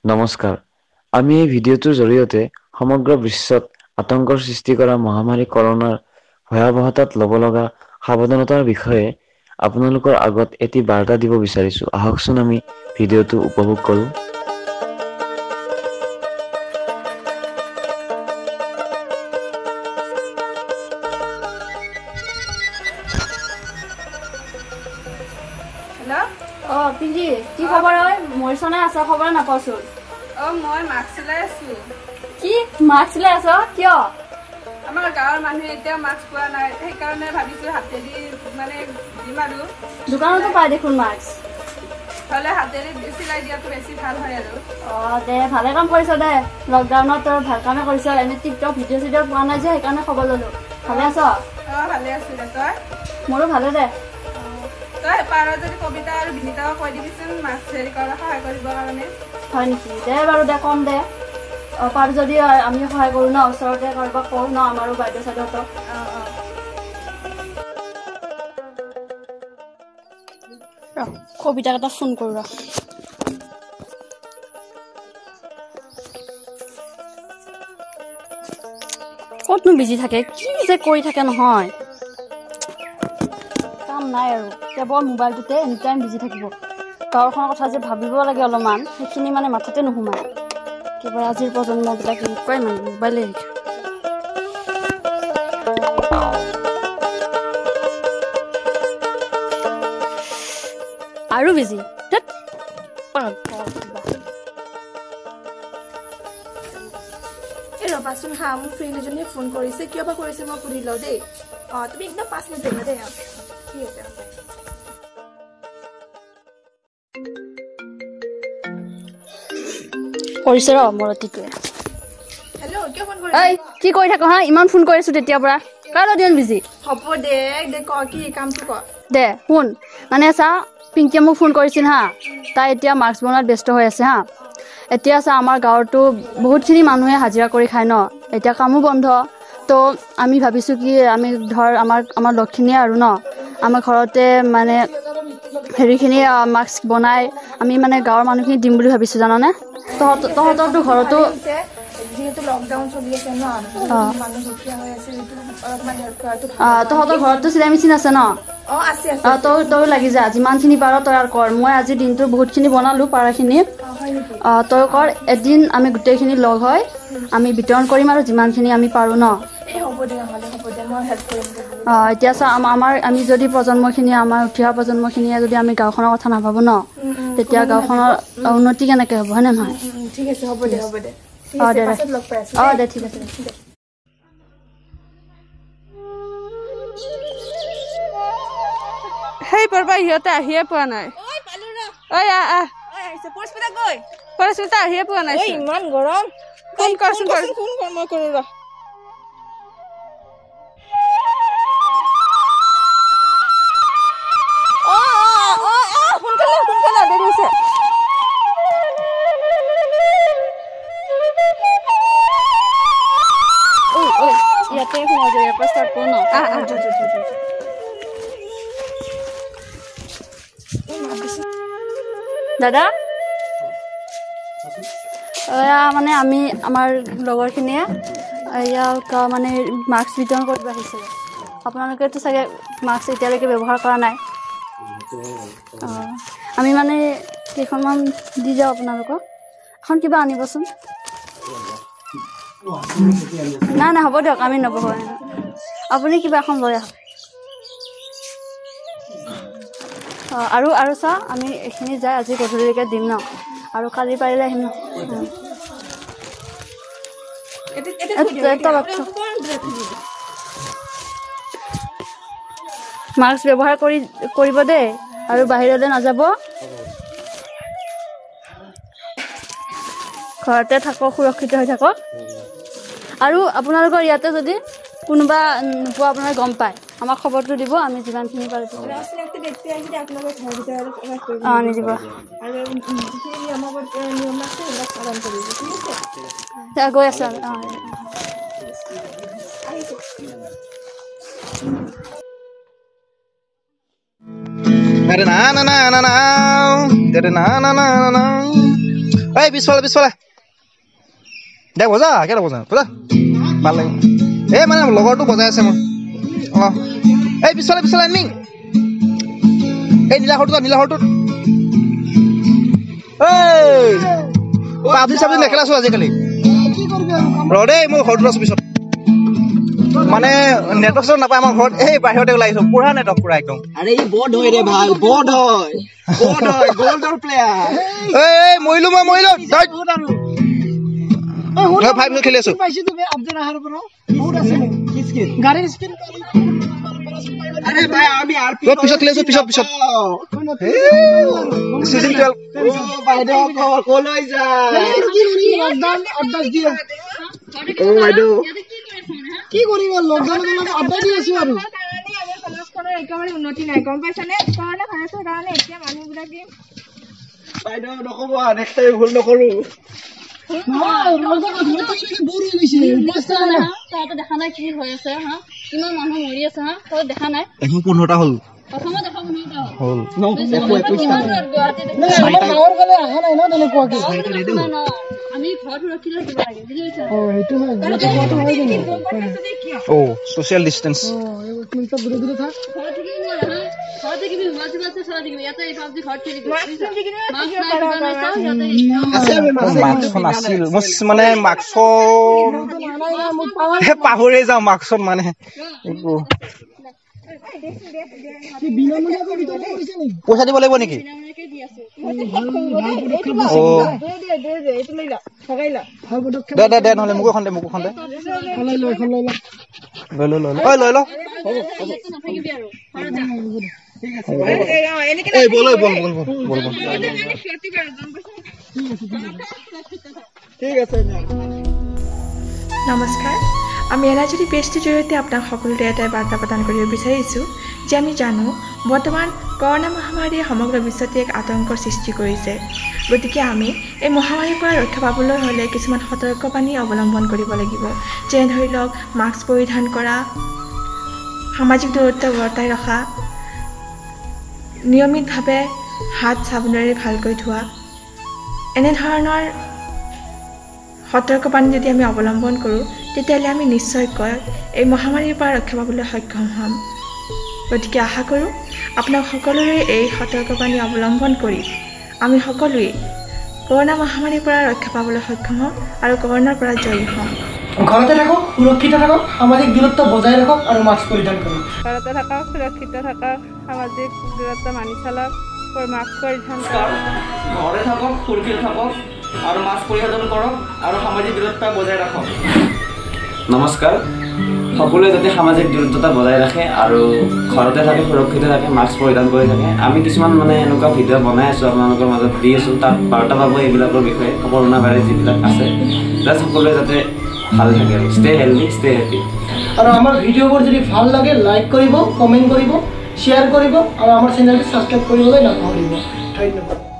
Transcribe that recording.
নমস্কাৰ আমি এই ভিডিঅ'টোৰ জৰিয়তে সমগ্ৰ বিশ্বত আতংকৰ সৃষ্টি কৰা মহামাৰী কৰোনাৰ ভয়াৱহতাত ল'ব লগা সাৱধানতাৰ বিষয়ে আপোনালোকৰ আগত এটি বাৰ্তা দিব বিচাৰিছো আহকচোন আমি ভিডিঅ'টো উপভোগ কৰো Hello? পিজি কি খবৰ হয় মৰিছনে আছা খবৰ নাপাওঁচোন মই মাস্ক লৈ আছো কি মাস্ক লৈ আছ কিয় আমাৰ গাঁৱৰ মানুহে এতিয়া মাস্ক পোৱা নাই সেইকাৰণে ভাবিছো হাতেদি মানে দিম আৰু দোকানতো পাই দেখোন মাস্ক হ'লে হাতেদি চিলাই দিয়াটো বেছি ভাল হয় আৰু দে ভালে কাম কৰিছ দে লকডাউনত তই ভাল কামে কৰিছ এনে টিকটক ভিডিঅ' চিডিঅ' পোৱা নাই যে সেইকাৰণে খবৰ ল'লো ভালে আছ ভালে আছো দে তই মোৰো ভালে দে তই পাৰ যদি কবিতা আৰু বিনিতাও কৈ দিবিচোন মাস্ক হেৰি কৰা সহায় কৰিবৰ কাৰণে হয় নেকি দে বাৰু দে কম দে পাৰ যদি আমি সহায় কৰো ন ওচৰতে কাৰোবাক কওঁ ন আমাৰো বাইদেউ চাইদেউহঁতক কবিতাক এটা ফোন কৰো ৰ ক'তনো বিজি থাকে কি যে কৰি থাকে নহয় কাম নাই আৰু কেৱল মোবাইলটোতে এনি টাইম বিজি থাকিব গাঁৱৰখনৰ কথা যে ভাবিব লাগে অলপমান সেইখিনি মানে মাথাতে নোসোমায় কেৱল আজিৰ প্ৰজন্মবিলাক এনেকুৱাই মানে মোবাইলে আৰু বিজি ৰবাচোন হা মোক ফ্ৰেণ্ড এজনীয়ে ফোন কৰিছে কিয় বা কৰিছে মই সুধি লওঁ দেই তুমি একদম 5 মিনিট দেৰিবা দেই ঠিক আছে কৰিছে ৰ মৰতিটোৱে হেল্ল' কিয় ফোন কৰিছে কি কৰি থাক হা ইমান ফোন কৰিছো তেতিয়াৰ পৰা কাৰ লগত ইমান বিজি হ'ব দে ক কি কামটো ক দে শুন মানে চা পিংকিয়ে মোক ফোন কৰিছিল হা তাই এতিয়া মাস্ক বনোৱাত ব্যস্ত হৈ আছে হা এতিয়া চা আমাৰ গাঁৱতো বহুতখিনি মানুহে হাজিৰা কৰি খায় ন এতিয়া কামো বন্ধ তো আমি ভাবিছোঁ কি আমি ধৰ আমাৰ লখিনীয়ে আৰু ন আমাৰ ঘৰতে মানে হেৰিখিনি মাস্ক বনাই আমি মানে গাঁৱৰ মানুহখিনি দিম বুলি ভাবিছোঁ জাননে তহঁতৰতো ঘৰতো যিহেতু লকডাউন চলি আছে ন মানুহ দুখীয়া হৈ আছে অলপমান হেল্প কৰাটো তহঁতৰ ঘৰতো চিলাই মেচিন আছে ন আছে তই লাগি যা যিমানখিনি পাৰ তই আৰু কৰ মই আজি দিনটো বহুতখিনি বনালোঁ পাৰাখিনি তই কৰ এদিন আমি গোটেইখিনি লগ হৈ আমি বিতৰণ কৰিম আৰু যিমানখিনি আমি পাৰোঁ ন হ'ব দে মই হেল্প কৰিম এতিয়া চা আমি যদি প্ৰজন্মখিনিয়ে আমাৰ উঠি অহা প্ৰজন্মখিনিয়ে যদি আমি গাঁওখনৰ কথা নাভাবোঁ ন তেতিয়া গাঁওখনৰ উন্নতি কেনেকৈ হ'ব হয়নে নহয় ঠিক আছে হ'ব দে দে ঠিক আছে সেই পৰবা ইহঁতে আহিয়ে পোৱা নাই পৰিস্মিতা আহিয়ে পোৱা নাই ইমান গৰম ফোন কৰচোন মই কৰো ৰ সোনকালে দেৰি হৈছে ইয়াতে সোমাই যায় ইয়াৰ পৰা ষ্টাৰ্ট কৰোঁ ন দাদা মানে আমি আমাৰ লগৰখিনিয়ে ইয়াক মানে মাস্ক বিতৰণ কৰিব আহিছিলে আপোনালোকেতো চাগে মাস্ক এতিয়ালৈকে ব্যৱহাৰ কৰা নাই আমি মানে কেইখনমান দি যাওঁ আপোনালোকক এখন কিবা আনিবচোন নাই হ'ব দিয়ক আমি নবহো আপুনি কিবা এখন লৈ আহক আৰু চা আমি এইখিনি যাই আজি গধূলিলৈকে দিম ন আৰু কালি পাৰিলে আহিম ন মাস্ক ব্যৱহাৰ কৰিব দেই আৰু বাহিৰলৈ নাযাব ঘৰতে থাকক সুৰক্ষিত হৈ থাকক আৰু আপোনালোকৰ ইয়াতে যদি কোনোবা নোপোৱা আপোনালোকে গম পায় আমাক খবৰটো দিব আমি যিমানখিনি পাৰোঁ নিদিব গৈ আছোঁ এই পিছফালে পিছফালে দে বজা কেইটা বজা বজা ভাল লাগে এই মানে লগৰটো বজাই আছে মোৰ অঁ এই পিছফালে পিছফালে আনিমি এই নীলাহৰটো নীলাহৰটোত এই পাবজি চাবজি নেখেলাছো আজিকালি ৰ দেই মই ঘৰটো আছো পিছত মানে নেটৱৰ্ক চেটৱৰ্ক নাপায় আমাৰ ঘৰত এই বাহিৰতে ওলাই আহিছো পুৰা নেটৱৰ্ক পুৰা একদম আৰে এই বড হয় ৰে ভাই বড হয় গোল্ডৰ প্লেয়াৰ এই মৰিলো ভাই পিছত খেলি আছো পাইছি তুমি আপডেট আহাৰ পৰা বহুত আছে স্কিল গাড়ীৰ স্পিড আরে ভাই আমি আরপি পিছত খেলি আছো পিছত সিজন 12 ও বাইদেউ কলৈ যায় লকডাউন দিয়ে ও বাইদেউ কি কৰিম লকডাউনত আপডেট দি আছো আৰু সমাজখনৰ একেবাৰে উন্নতি নাই গম পাইছানে কাৰণে ভাইৰাছৰ কাৰণে এতিয়া মানুহবিলাকে বাইদেউ নকব নেক্সট টাইম ভুল নকৰো দেখা নাই কি হৈ আছে হা কিমান মানুহ মৰি আছে হা তই দেখা নাই 15টা হ'ল অসমত দেখা হ'ল আমি ঘৰ সুৰক্ষিত থাকিব লাগে বুজি পাইছা ও সোশ্যাল ডিসটেন্স মানে মাস্কখন পাহৰি যাওঁ মাস্কত মানে পইচা দিব লাগিব নেকি দে নহলে মোক এখন দে লৈ ল ঠিক আছে নমস্কাৰ আমি এনাৰ্জি পেজটোৰ জৰিয়তে আপোনাক সকলোৰে এটাই বাৰ্তা প্ৰদান কৰিব বিচাৰিছোঁ যে আমি জানো বৰ্তমান কৰোনা মহামাৰীয়ে সমগ্ৰ বিশ্বতে এক আতংকৰ সৃষ্টি কৰিছে গতিকে আমি এই মহামাৰীৰ পৰা ৰক্ষা পাবলৈ হ'লে কিছুমান সতৰ্কবাণী অৱলম্বন কৰিব লাগিব যেনে ধৰি লওক মাস্ক পৰিধান কৰা সামাজিক দূৰত্ব বৰ্তাই ৰখা নিয়মিতভাৱে হাত চাবোনেৰে ভালকৈ ধোৱা এনেধৰণৰ সতৰ্কবাণী যদি আমি অৱলম্বন কৰোঁ তেতিয়াহ'লে আমি নিশ্চয়কৈ এই মহামাৰীৰ পৰা ৰক্ষা পাবলৈ সক্ষম হ'ম গতিকে আশা কৰোঁ আপোনাক সকলোৰে এই সতৰ্কবাণী অৱলম্বন কৰি আমি সকলোৱে কৰোনা মহামাৰীৰ পৰা ৰক্ষা পাবলৈ সক্ষম হ'ম আৰু কৰোনাৰ পৰা জয়ী হ'ম ঘৰতে থাকক সুৰক্ষিত থাকক সামাজিক দূৰত্ব বজাই ৰাখক আৰু মাস্ক পৰিধান কৰক ঘৰতে থাকক সুৰক্ষিত থাকক সামাজিক দূৰত্ব মানি চলক মাস্ক পৰিধান কৰক ঘৰতে থাকক সুৰক্ষিত থাকক আৰু মাস্ক পৰিধান কৰক আৰু সামাজিক দূৰত্ব বজাই ৰাখক নমস্কাৰ সকলোৱে যাতে সামাজিক দূৰত্বতা বজাই ৰাখে আৰু ঘৰতে থাকে সুৰক্ষিত থাকে মাস্ক পৰিধান কৰি থাকে আমি কিছুমান মানে এনেকুৱা ভিডিঅ' বনাই আছোঁ আপোনালোকৰ মাজত দি আছোঁ তাত বাৰ্তা পাব এইবিলাকৰ বিষয়ে কৰোনা ভাইৰাছ যিবিলাক আছে তাত সকলোৱে যাতে ভাল থাকে আৰু ষ্টে হেল্ডি ষ্টে হেপী আৰু আমাৰ ভিডিঅ'বোৰ যদি ভাল লাগে লাইক কৰিব কমেণ্ট কৰিব শ্বেয়াৰ কৰিব আৰু আমাৰ চেনেলটো ছাবস্ক্ৰাইব কৰিবলৈ নাপাহৰিব ধন্যবাদ